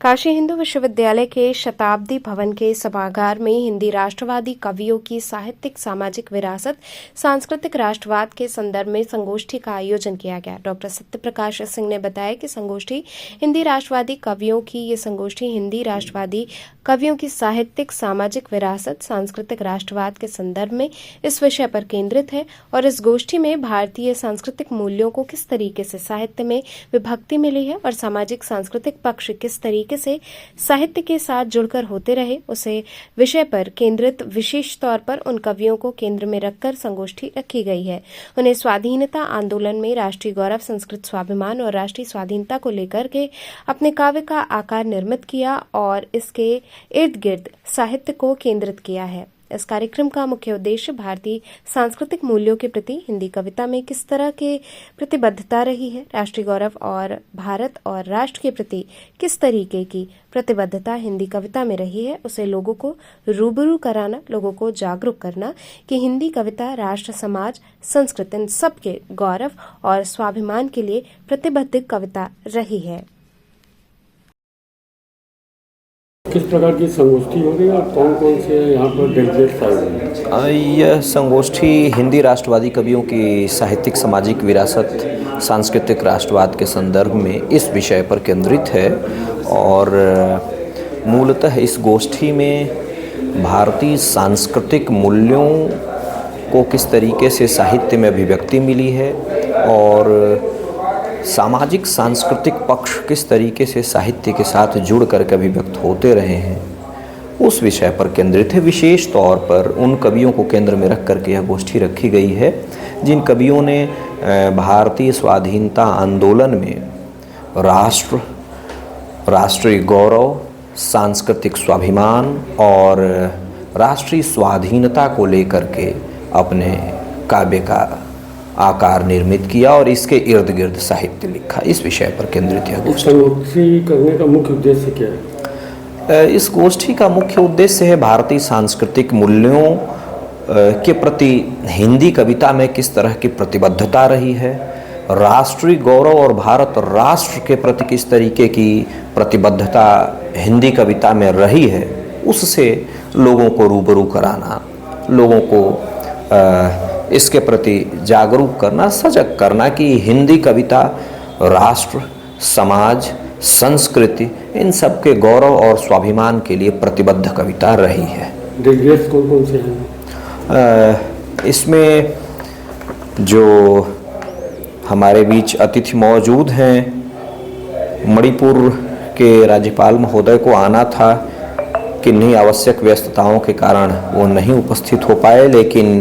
काशी हिंदू विश्वविद्यालय के शताब्दी भवन के सभागार में हिंदी राष्ट्रवादी कवियों की साहित्यिक सामाजिक विरासत सांस्कृतिक राष्ट्रवाद के संदर्भ में संगोष्ठी का आयोजन किया गया। डॉक्टर सत्यप्रकाश सिंह ने बताया कि संगोष्ठी हिंदी राष्ट्रवादी कवियों की ये संगोष्ठी हिंदी राष्ट्रवादी कवियों की साहित्यिक सामाजिक विरासत सांस्कृतिक राष्ट्रवाद के संदर्भ में इस विषय पर केंद्रित है और इस गोष्ठी में भारतीय सांस्कृतिक मूल्यों को किस तरीके से साहित्य में विभक्ति मिली है और सामाजिक सांस्कृतिक पक्ष किस तरीके से साहित्य के साथ जुड़कर होते रहे उसे विषय पर केंद्रित विशेष तौर पर उन कवियों को केंद्र में रखकर संगोष्ठी रखी गई है। उन्हें स्वाधीनता आंदोलन में राष्ट्रीय गौरव, संस्कृत स्वाभिमान और राष्ट्रीय स्वाधीनता को लेकर के अपने काव्य का आकार निर्मित किया और इसके इर्द गिर्द साहित्य को केंद्रित किया है। इस कार्यक्रम का मुख्य उद्देश्य भारतीय सांस्कृतिक मूल्यों के प्रति हिंदी कविता में किस तरह की प्रतिबद्धता रही है, राष्ट्रीय गौरव और भारत और राष्ट्र के प्रति किस तरीके की प्रतिबद्धता हिंदी कविता में रही है, उसे लोगों को रूबरू कराना, लोगों को जागरूक करना कि हिंदी कविता राष्ट्र, समाज, संस्कृति इन सबके गौरव और स्वाभिमान के लिए प्रतिबद्ध कविता रही है। किस प्रकार की संगोष्ठी हो रही है और कौन कौन से यहाँ पर डेलीगेट्स आए हुए हैं? यह संगोष्ठी हिंदी राष्ट्रवादी कवियों की साहित्यिक सामाजिक विरासत सांस्कृतिक राष्ट्रवाद के संदर्भ में इस विषय पर केंद्रित है और मूलतः इस गोष्ठी में भारतीय सांस्कृतिक मूल्यों को किस तरीके से साहित्य में अभिव्यक्ति मिली है और सामाजिक सांस्कृतिक पक्ष किस तरीके से साहित्य के साथ जुड़ कर के अभिव्यक्त होते रहे हैं उस विषय पर केंद्रित है। विशेष तौर पर उन कवियों को केंद्र में रख करके यह गोष्ठी रखी गई है जिन कवियों ने भारतीय स्वाधीनता आंदोलन में राष्ट्र, राष्ट्रीय गौरव, सांस्कृतिक स्वाभिमान और राष्ट्रीय स्वाधीनता को लेकर के अपने काव्य का आकार निर्मित किया और इसके इर्द गिर्द साहित्य लिखा। इस विषय पर केंद्रित है गोष्ठी। गोष्ठी करने का मुख्य उद्देश्य क्या है? इस गोष्ठी का मुख्य उद्देश्य है भारतीय सांस्कृतिक मूल्यों के प्रति हिंदी कविता में किस तरह की प्रतिबद्धता रही है, राष्ट्रीय गौरव और भारत राष्ट्र के प्रति किस तरीके की प्रतिबद्धता हिंदी कविता में रही है, उससे लोगों को रूबरू कराना, लोगों को इसके प्रति जागरूक करना, सजग करना कि हिंदी कविता राष्ट्र, समाज, संस्कृति इन सब के गौरव और स्वाभिमान के लिए प्रतिबद्ध कविता रही है। डेलीगेट्स कौन कौन से हैं? इसमें जो हमारे बीच अतिथि मौजूद हैं, मणिपुर के राज्यपाल महोदय को आना था, किन्हीं आवश्यक व्यस्तताओं के कारण वो नहीं उपस्थित हो पाए, लेकिन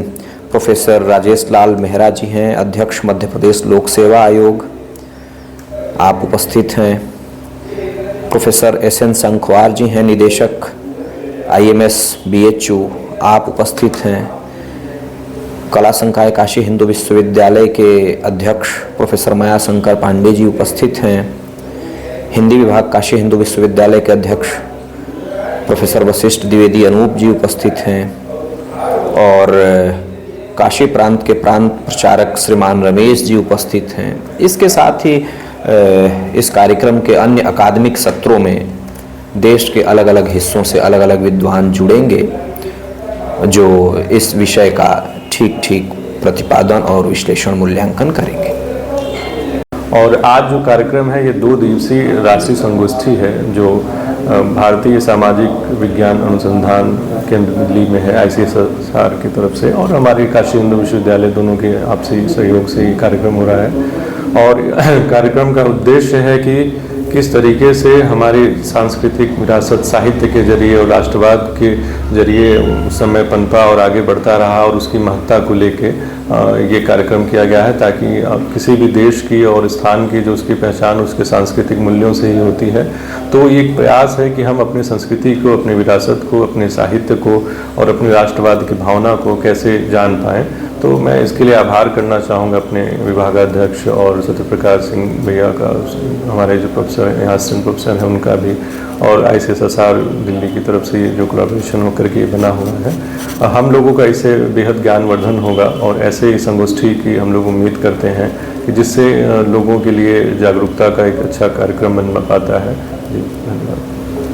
प्रोफेसर राजेश लाल मेहरा जी हैं, अध्यक्ष मध्य प्रदेश लोक सेवा आयोग, आप उपस्थित हैं। प्रोफेसर SN संखवार जी हैं, निदेशक IMS BHU, आप उपस्थित हैं। कला संकाय काशी हिंदू विश्वविद्यालय के अध्यक्ष प्रोफेसर मायाशंकर पांडे जी उपस्थित हैं। हिंदी विभाग काशी हिंदू विश्वविद्यालय के अध्यक्ष प्रोफेसर वशिष्ठ द्विवेदी अनूप जी उपस्थित हैं और काशी प्रांत के प्रांत प्रचारक श्रीमान रमेश जी उपस्थित हैं। इसके साथ ही इस कार्यक्रम के अन्य अकादमिक सत्रों में देश के अलग अलग हिस्सों से अलग अलग विद्वान जुड़ेंगे जो इस विषय का ठीक ठीक प्रतिपादन और विश्लेषण मूल्यांकन करेंगे। और आज जो कार्यक्रम है ये 2 दिवसीय राष्ट्रीय संगोष्ठी है जो भारतीय सामाजिक विज्ञान अनुसंधान केंद्र दिल्ली में है, ICSR की तरफ से, और हमारे काशी हिंदू विश्वविद्यालय, दोनों के आपसी सहयोग से ये कार्यक्रम हो रहा है। और कार्यक्रम का उद्देश्य है कि किस तरीके से हमारी सांस्कृतिक विरासत साहित्य के जरिए और राष्ट्रवाद के जरिए उस समय पनपा और आगे बढ़ता रहा और उसकी महत्ता को लेके ये कार्यक्रम किया गया है, ताकि किसी भी देश की और स्थान की जो उसकी पहचान उसके सांस्कृतिक मूल्यों से ही होती है। तो ये एक प्रयास है कि हम अपनी संस्कृति को, अपनी विरासत को, अपने साहित्य को और अपने राष्ट्रवाद की भावना को कैसे जान पाएँ। तो मैं इसके लिए आभार करना चाहूँगा अपने विभागाध्यक्ष और सत्यप्रकाश सिंह भैया का, हमारे जो प्रोफेसर यहाँ असिस्टेंट प्रोफेसर हैं उनका भी, और ICSR दिल्ली की तरफ से ये जो कोलैबोरेशन होकर के बना हुआ है। हम लोगों का इससे बेहद ज्ञानवर्धन होगा और ऐसे ही संगोष्ठी की हम लोग उम्मीद करते हैं कि जिससे लोगों के लिए जागरूकता का एक अच्छा कार्यक्रम बन पाता है। जी धन्यवाद।